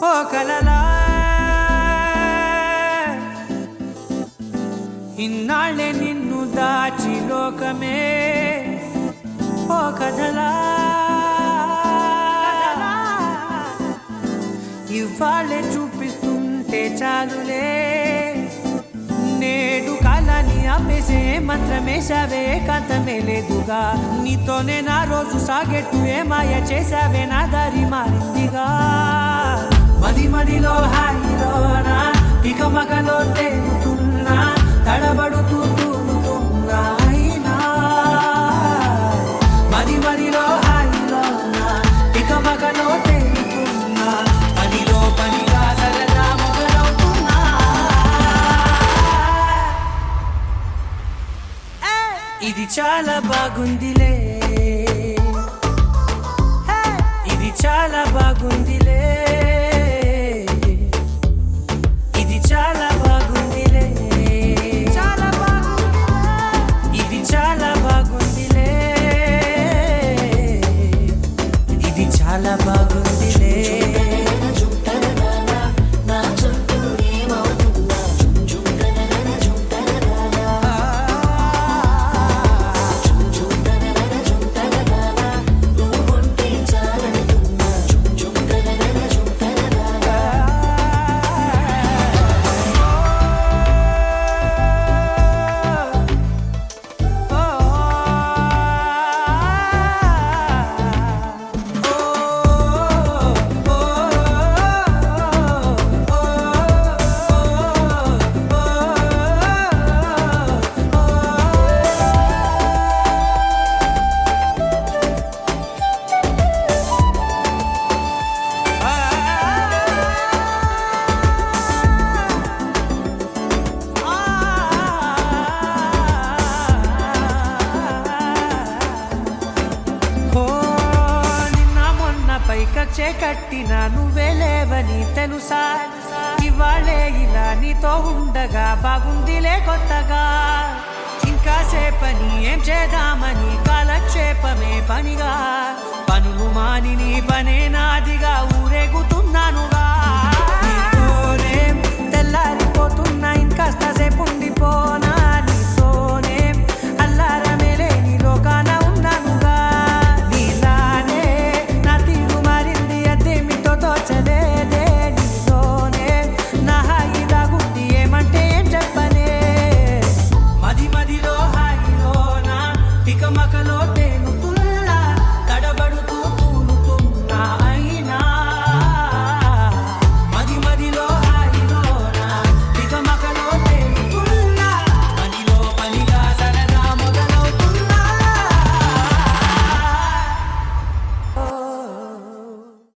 ఓ కలలా ఇన్నాళ్ళే నిన్ను దాచి లోకమే ఓ కథలా ఇవాళ్ళే చూపిస్తుంటే చాలులే నేడు కాలాన్ని ఆపేసే మంత్రమేశావే కాంతమే లేదుగా నీతోనే నా రోజు సాగెట్టు ఏ మాయ చేశావే నా దారి మారిందిగా మది మదిలో హాయిలోనా ఇక మగలో తేలుతున్నా తడబడుతూ తూలుతున్నా అయినా మది మదిలో హాయిలోనా ఇక మగలో తేలుతున్నా పనిలో పనిగా సరదా మొదలవుతున్నా ఇది చాలా బాగుందిలే ఇది చాలా బాగుందిలే ఇది చాలా బాగుందిలే చాలా బాగుందిలే ఇది చాలా బాగుందిలే ఇది చాలా బాగుందిలే పైకచ్చే కట్టినా నువ్వే లేవని తెలుసా ఇవాళే ఇలా నీతో ఉండగా బాగుందిలే కొత్తగా ఇంకా సేపని ఏం చేద్దామని కాలక్షేపమే పనిగా పనులు మాని నీ పనే నాదిగా ఊరేగుతున్నా